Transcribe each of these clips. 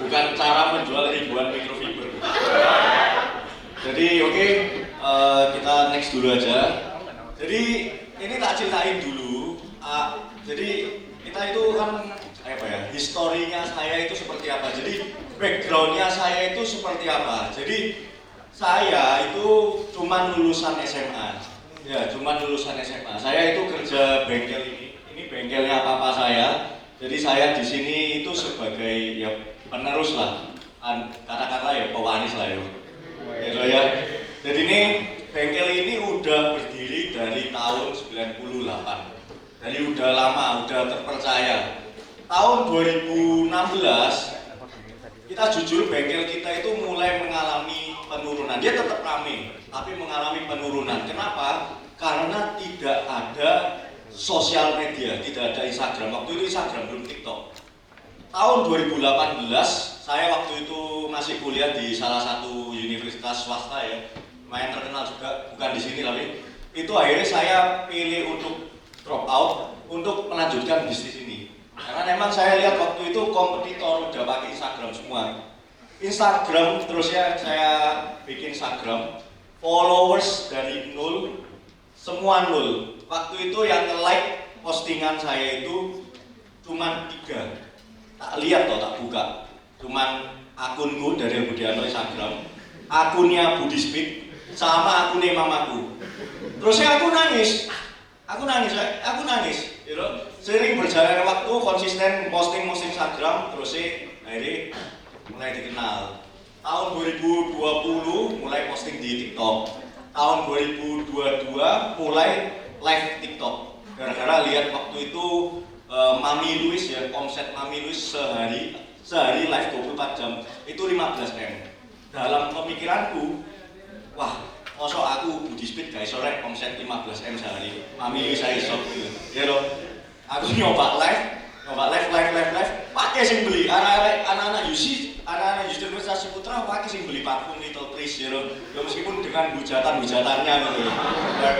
bukan cara menjual ribuan microfiber. Jadi oke, kita next dulu aja. Jadi ini tak ceritain dulu. Jadi kita itu kan apa ya, historinya saya itu seperti apa. Jadi backgroundnya saya itu seperti apa. Jadi saya itu cuman lulusan SMA. Ya, cuman lulusan SMA. Saya itu kerja bengkel ini. Ini bengkelnya papa saya. Jadi saya di sini itu sebagai ya penerus lah. Kata-kata ya pewaris lah ya. Gitu ya. Jadi ini bengkel ini udah berdiri dari tahun 98. Jadi udah lama, udah terpercaya. Tahun 2016 kita jujur bengkel kita itu mulai mengalami penurunan. Dia tetap ramai, tapi mengalami penurunan. Kenapa? Karena tidak ada sosial media, tidak ada Instagram. Waktu itu Instagram belum TikTok. Tahun 2018 saya waktu itu masih kuliah di salah satu universitas swasta ya, lumayan terkenal juga, bukan di sini tapi itu akhirnya saya pilih untuk drop out untuk melanjutkan bisnis ini. Karena memang saya lihat waktu itu kompetitor udah pakai Instagram semua. Instagram terus ya saya bikin Instagram, followers dari nol, semua nol. Waktu itu yang nge-like postingan saya itu cuma 3. Tak lihat toh, tak buka. Cuman akunku dari Budiano Instagram, akunnya Budi Speed, sama akunnya mamaku. Terusnya aku nangis. Gitu. Sering berjalan waktu konsisten posting Instagram, terus akhirnya mulai dikenal. Tahun 2020 mulai posting di TikTok. Tahun 2022 mulai live TikTok. Gara-gara lihat waktu itu Mami Louis ya, omset Mami Louis sehari live 24 jam itu 15M. Dalam pemikiranku, wah, mosok aku Budi Speed guys sore omset 15M sehari. Mami Louis saya iso gitu. Ya loh. Aku nyoba live, pakai sing beli anak-anak Yusi, anak-anak Yusuf Investasi Putra pakai sing beli parfum Little Trees ya loh. Ya meskipun dengan hujatannya gitu.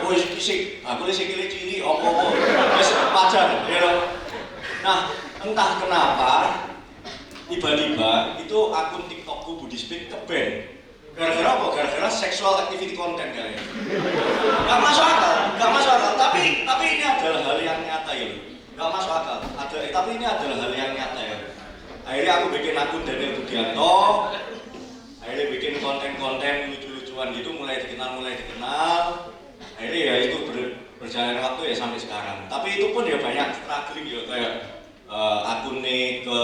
Oh sik, aku sik cili opo-opo. Wis pacar ya loh. Nah, entah kenapa tiba-tiba itu akun TikTokku Budi Speed ke-ban. Gara-gara apa? Gara-gara sexual activity content kayaknya. Gak masuk akal. Tapi ini adalah hal yang nyata ya. Gak masuk akal. Tapi ini adalah hal yang nyata ya. Akhirnya aku bikin akun Daniel Budianto. Akhirnya bikin konten-konten lucu-lucuan gitu, mulai dikenal. Akhirnya ya itu berjalan waktu ya sampai sekarang. Tapi itu pun ya banyak struggling ya, kayak akunnya ke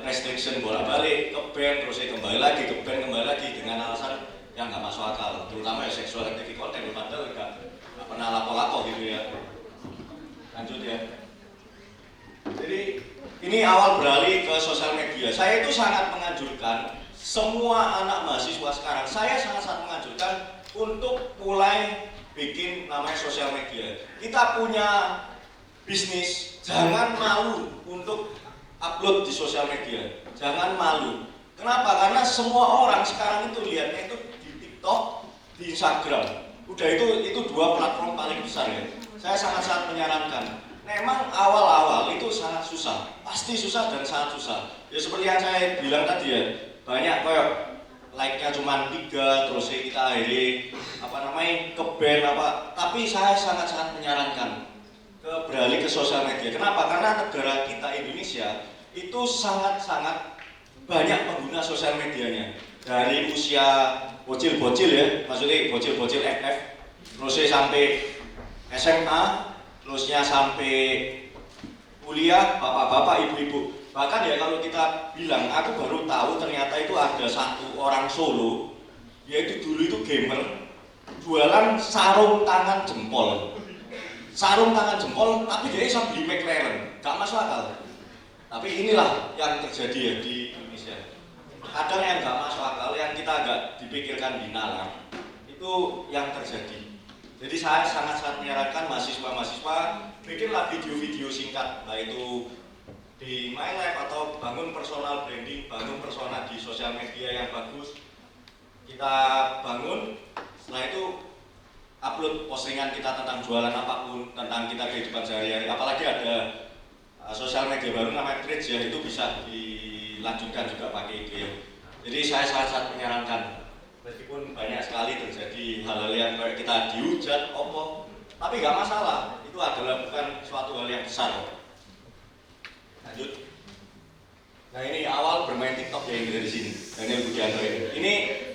restriction bolak-balik, ke ban, terus kembali lagi ke ban, dengan alasan yang nggak masuk akal, terutama ya sexual activity content, padahal nggak pernah lapo-lapo gitu ya. Lanjut ya. Jadi ini awal beralih ke sosial media. Saya itu sangat menganjurkan semua anak mahasiswa sekarang, saya sangat menganjurkan untuk mulai bikin namanya sosial media. Kita punya bisnis, jangan malu untuk upload di sosial media. Jangan malu. Kenapa? Karena semua orang sekarang itu lihatnya itu di TikTok, di Instagram. Udah itu 2 platform paling besar ya. Saya sangat menyarankan. Memang awal-awal itu sangat susah. Pasti susah dan sangat susah. Ya seperti yang saya bilang tadi ya, banyak kayak like-nya cuma 3, terus kita akhirnya ke-ban apa. Tapi saya sangat menyarankan beralih ke sosial media. Kenapa? Karena negara kita Indonesia itu sangat banyak pengguna sosial medianya. Dari usia bocil-bocil ya, maksudnya bocil-bocil FF, terusnya sampai SMA, terusnya sampai kuliah, bapak-bapak, ibu-ibu. Bahkan ya kalau kita bilang, aku baru tahu ternyata itu ada satu orang Solo, yaitu dulu itu gamer, jualan sarung tangan jempol, tapi dia bisa beli McLaren, gak masuk akal. Tapi inilah yang terjadi ya di Indonesia. Kadang yang gak masuk akal, yang kita agak dipikirkan binalar, itu yang terjadi. Jadi saya sangat menyarankan mahasiswa-mahasiswa bikinlah video-video singkat, baik itu di My Life atau bangun personal branding, bangun persona di sosial media yang bagus. Kita bangun, setelah itu upload postingan kita tentang jualan apapun, tentang kita kehidupan sehari-hari. Apalagi ada sosial media baru namanya Threads ya, itu bisa di dilanjutkan juga pakai itu ya. Jadi saya sangat menyarankan, meskipun banyak sekali terjadi hal-hal yang kayak kita dihujat, tapi nggak masalah. Itu adalah bukan suatu hal yang besar. Lanjut. Nah ini awal bermain TikTok ya, ini dari sini, Daniel Budianto ini.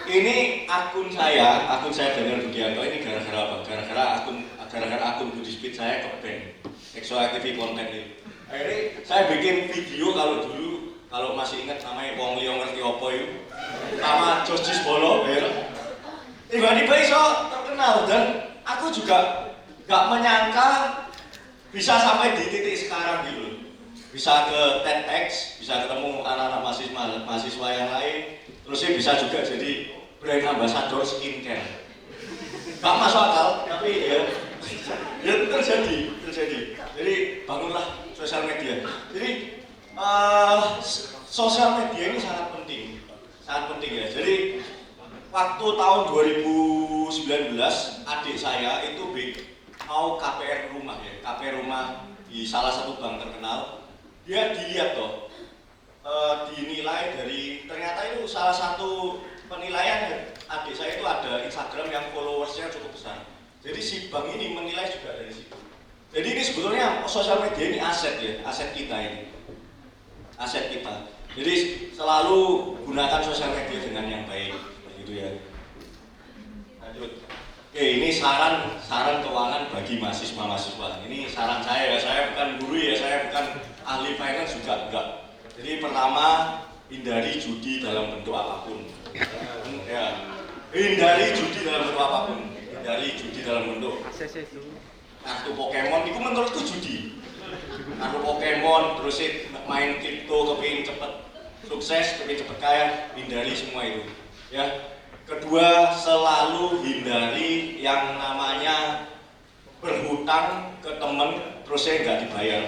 Ini akun saya Daniel Budianto ini gara-gara apa? Gara-gara akun Budispit saya ke-ban Sexual Activity Content ini. Akhirnya saya bikin video kalau masih ingat namanya Wong Liya Ngerti Apa itu, sama Jojis Bolo, ya. Tiba-tiba iso terkenal dan aku juga nggak menyangka bisa sampai di titik sekarang gitu. Bisa ke TEDx, bisa ketemu anak-anak mahasiswa yang lain, terusnya bisa juga jadi brand ambassador skincare. Gak masuk akal, tapi ya terjadi. Jadi bangunlah sosial media. Jadi sosial media ini sangat penting ya. Jadi waktu tahun 2019 adik saya itu mau KPR rumah ya, KPR rumah di salah satu bank terkenal. Dia dilihat dinilai dari, ternyata itu salah satu penilaian adik saya itu ada Instagram yang followersnya cukup besar. Jadi si bank ini menilai juga dari situ. Jadi ini sebetulnya sosial media ini aset ya, aset kita ini. Aset kita. Jadi selalu gunakan sosial media dengan yang baik, begitu ya. Lanjut. Oke, ini saran keuangan bagi mahasiswa. Ini saran saya ya, saya bukan guru ya, saya bukan ahli finance juga enggak. Jadi pertama, hindari judi dalam bentuk apapun. Ya, hindari judi dalam bentuk apapun. Hindari judi dalam bentuk kartu Pokemon, itu menurutku judi. Kartu Pokemon, terus main kripto, kepingin cepet sukses, kepingin cepet kaya, hindari semua itu. Ya. Kedua, selalu hindari yang namanya berhutang ke temen terusnya nggak dibayar.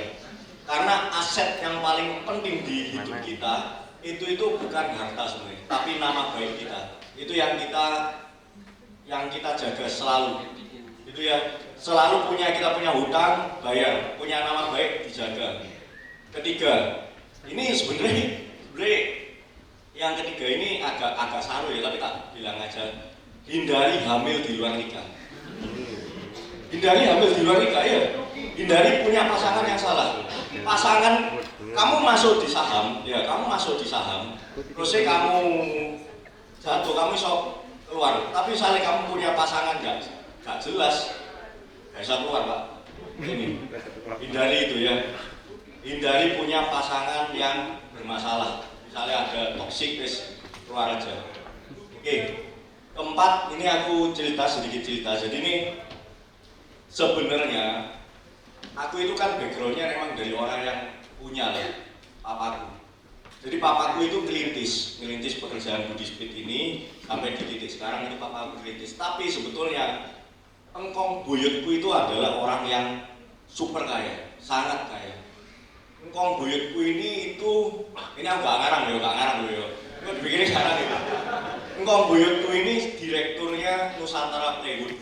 Karena aset yang paling penting di hidup kita itu bukan harta sebenarnya, tapi nama baik kita. Itu yang kita jaga selalu. Itu ya, selalu kita punya hutang, bayar, punya nama baik dijaga. Ketiga, ini sebenarnya yang ketiga ini agak saru ya, tapi tak bilang aja, hindari hamil di luar nikah. Hindari hamil di luar nikah ya, hindari punya pasangan yang salah. Pasangan kamu masuk di saham, terusnya kamu jatuh, kamu sok keluar. Tapi misalnya kamu punya pasangan nggak jelas, nggak bisa keluar Pak. Ini hindari itu ya, hindari punya pasangan yang bermasalah. Misalnya ada toksik, keluar aja. Oke, keempat, ini aku sedikit cerita. Jadi ini sebenarnya aku itu kan backgroundnya memang dari orang yang punya lah, papaku. Jadi papaku itu ngerintis pekerjaan Budispit ini sampai di titik sekarang itu papaku ngerintis. Tapi sebetulnya engkong buyutku itu adalah orang yang super kaya, sangat kaya. Engkong buyutku ini aku nggak ngarang ya. Itu dibikinnya ngarang itu. Engkong buyutku ini direkturnya Nusantara Plywood.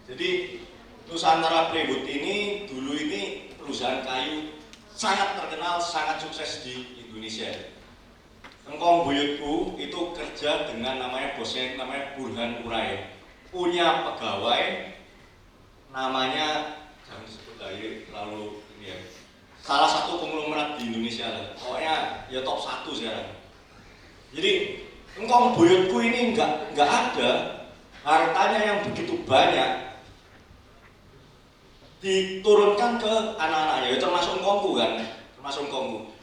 Jadi Nusantara Plywood ini dulu ini perusahaan kayu sangat terkenal, sangat sukses di Indonesia. Engkong buyutku itu kerja dengan bosnya namanya Burhan Urai. Punya pegawai namanya, jangan sebut lagi terlalu ini ya. Salah satu konglomerat di Indonesia lah, pokoknya ya top 1 sekarang. Jadi engkong buyutku ini nggak ada hartanya yang begitu banyak diturunkan ke anak-anaknya, ya termasuk engkongku kan,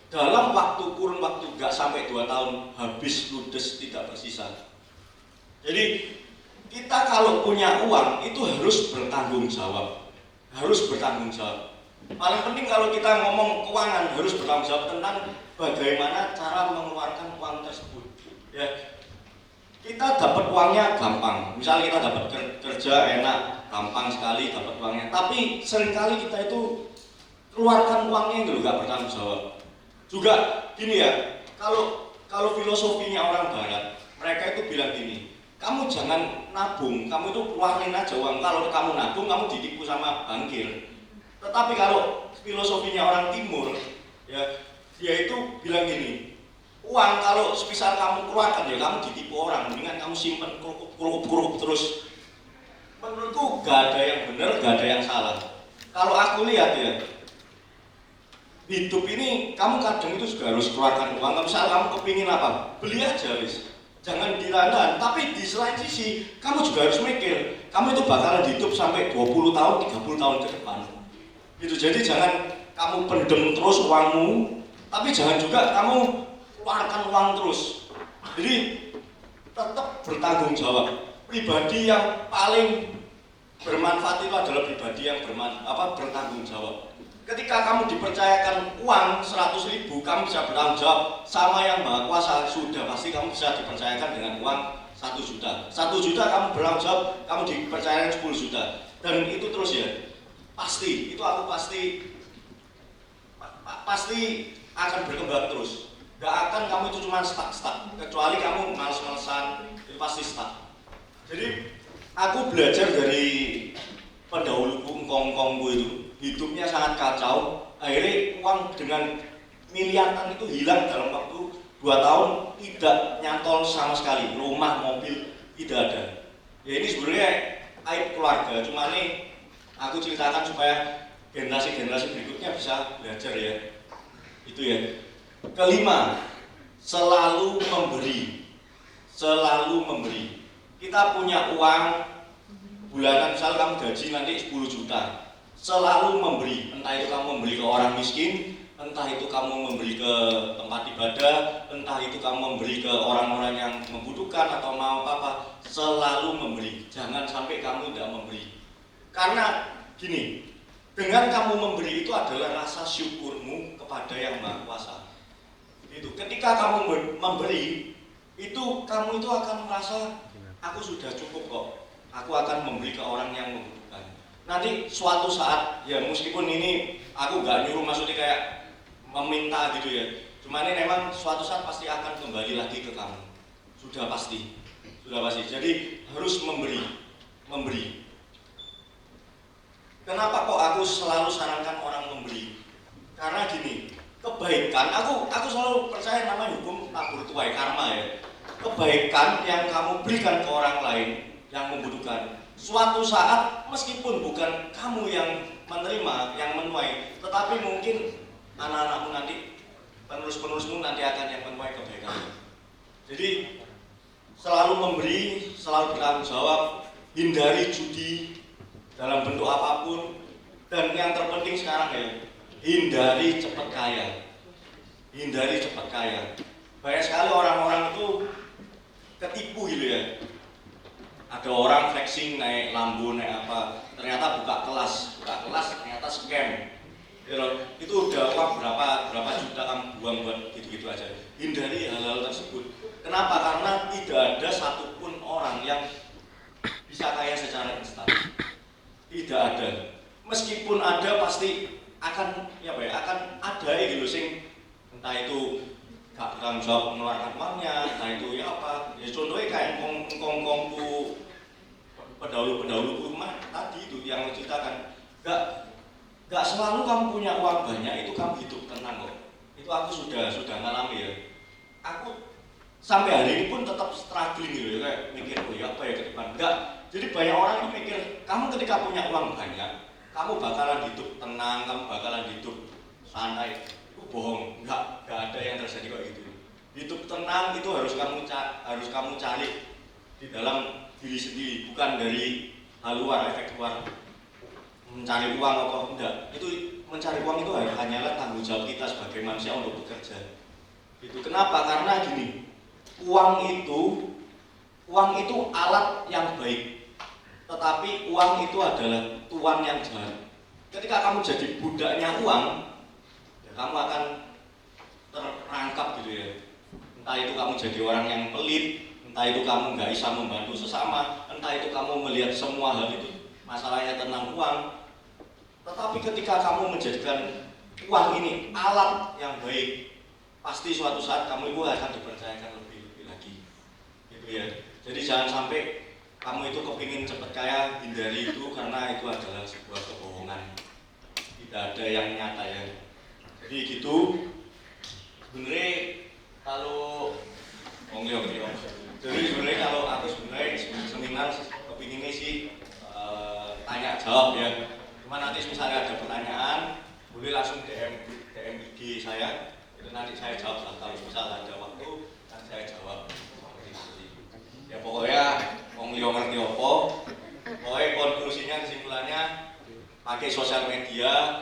dalam kurun waktu nggak sampai 2 tahun habis ludes tidak bersisa. Jadi kita kalau punya uang itu harus bertanggung jawab. Paling penting kalau kita ngomong keuangan harus bertanggung jawab tentang bagaimana cara mengeluarkan uang tersebut. Ya, kita dapat uangnya gampang. Misalnya kita dapat kerja enak, gampang sekali dapat uangnya. Tapi seringkali kita itu keluarkan uangnya itu nggak bertanggung jawab. Juga gini ya, kalau filosofinya orang Barat, mereka itu bilang gini, kamu jangan nabung, kamu itu keluarin aja uang. Kalau kamu nabung, kamu ditipu sama bankir. Tetapi kalau filosofinya orang Timur, ya dia itu bilang gini, Uang kalau semisal kamu keluarkan ya kamu ditipu orang, mendingan kamu simpen kerup terus. Menurutku gak ada yang benar, gak ada yang salah. Kalau aku lihat ya, hidup ini kamu kadang itu juga harus keluarkan uang. Misal kamu kepingin apa, beli aja wis. Jangan ditahan, tapi di selain sisi kamu juga harus mikir, kamu itu bakalan hidup sampai 20 tahun, 30 tahun ke depan. Gitu, jadi jangan kamu pendem terus uangmu, tapi jangan juga kamu keluarkan uang terus. Jadi tetap bertanggung jawab. Pribadi yang paling bermanfaat itu adalah pribadi yang bertanggung jawab. Ketika kamu dipercayakan uang 100.000, kamu bisa bertanggung jawab sama yang Maha Kuasa. Sudah pasti kamu bisa dipercayakan dengan uang 1 juta. 1 juta kamu bertanggung jawab, kamu dipercayakan 10 juta. Dan itu terus ya. Pasti, itu aku pasti akan berkembang terus. Gak akan kamu itu cuma stuck. Kecuali kamu males-malesan, itu pasti stuck. Jadi aku belajar dari pendahuluku, engkong-engkongku itu. Hidupnya sangat kacau, akhirnya uang dengan miliaran itu hilang dalam waktu 2 tahun, tidak nyantol sama sekali, rumah, mobil, tidak ada. Ya ini sebenarnya aib keluarga, cuma nih aku ceritakan supaya generasi-generasi berikutnya bisa belajar ya. Itu ya. Kelima, selalu memberi. Selalu memberi. Kita punya uang bulanan, misal kamu gaji nanti 10 juta. Selalu memberi, entah itu kamu memberi ke orang miskin, entah itu kamu memberi ke tempat ibadah, entah itu kamu memberi ke orang-orang yang membutuhkan atau mau apa, selalu memberi. Jangan sampai kamu tidak memberi. Karena gini, dengan kamu memberi itu adalah rasa syukurmu kepada yang Maha Kuasa. Itu ketika kamu memberi, itu kamu itu akan merasa aku sudah cukup kok. Aku akan memberi ke orang yang membutuhkan. Nanti suatu saat, ya meskipun ini aku nggak nyuruh, maksudnya kayak meminta gitu ya. Cuma ini memang suatu saat pasti akan kembali lagi ke kamu. Sudah pasti. Jadi harus memberi. Kenapa kok aku selalu sarankan orang memberi? Karena gini, kebaikan, aku selalu percaya namanya hukum tabur tuai, karma ya. Kebaikan yang kamu berikan ke orang lain yang membutuhkan, suatu saat meskipun bukan kamu yang menerima, yang menuai, tetapi mungkin anak-anakmu nanti, penerus-penerusmu nanti akan yang menuai kebaikan. Jadi selalu memberi, selalu bertanggung jawab, hindari judi dalam bentuk apapun, dan yang terpenting sekarang ya, hindari cepat kaya. Hindari cepat kaya. Banyak sekali orang-orang itu ketipu gitu ya. Ada orang flexing naik Lambo, naik apa, ternyata buka kelas ternyata scam. Itu udah uang berapa juta kamu buang buat gitu-gitu aja. Hindari hal-hal tersebut. Kenapa? Karena tidak ada satupun orang yang bisa kaya secara instan. Tidak ada. Meskipun ada pasti akan akan ada gitu sing entah itu gak bertanggung jawab mengeluarkan uangnya, entah itu ya apa. Ya contohnya kayak engkong-engkongku, pendahulu rumah tadi itu yang menceritakan, gak selalu kamu punya uang banyak itu kamu hidup tenang kok. Itu aku sudah ngalami ya. Aku sampai hari ini pun tetap struggling gitu ya, kayak mikir oh ya apa ya ke depan. Enggak. Jadi banyak orang yang mikir kamu ketika punya uang banyak, kamu bakalan hidup tenang, kamu bakalan hidup santai. Itu bohong. Enggak ada yang terjadi kayak gitu. Hidup tenang itu harus kamu cari di dalam diri sendiri, bukan dari hal luar, efek luar. Mencari uang atau enggak, itu mencari uang itu hanyalah tanggung jawab kita sebagai manusia untuk bekerja. Itu kenapa? Karena gini, uang itu alat yang baik, tetapi uang itu adalah tuan yang jahat. Ketika kamu jadi budaknya uang, ya kamu akan terperangkap gitu ya. Entah itu kamu jadi orang yang pelit, entah itu kamu nggak bisa membantu sesama, entah itu kamu melihat semua hal itu masalahnya tentang uang. Tetapi ketika kamu menjadikan uang ini alat yang baik, pasti suatu saat kamu itu akan dipercayakan lebih lagi. Gitu ya. Jadi jangan sampai kamu itu kepingin cepat kaya, hindari itu karena itu adalah sebuah kebohongan. Tidak ada yang nyata ya. Jadi gitu. Sebenarnya Kalau Leo. Jadi sebenarnya kalau aku sebenarnya seminar kepinginnya sih tanya jawab ya. Cuma nanti misalnya ada pertanyaan, boleh langsung DM IG saya. Itu nanti saya jawab lah. Kalau misalnya ada waktu, nanti saya jawab. Ya pokoknya Leo ngerti apa. Pokoknya konklusinya kesimpulannya pakai sosial media.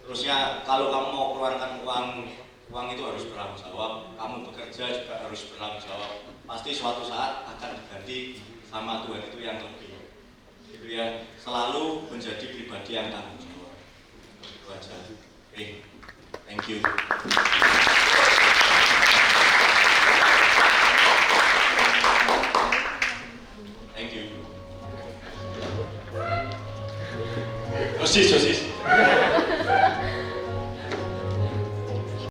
Terusnya kalau kamu mau keluarkan uang itu harus bertanggung jawab, kamu bekerja juga harus bertanggung jawab. Pasti suatu saat akan diganti sama Tuhan itu yang lebih. Gitu ya, selalu menjadi pribadi yang tanggung jawab. Itu aja. Oke, thank you. Thank you. Sosis.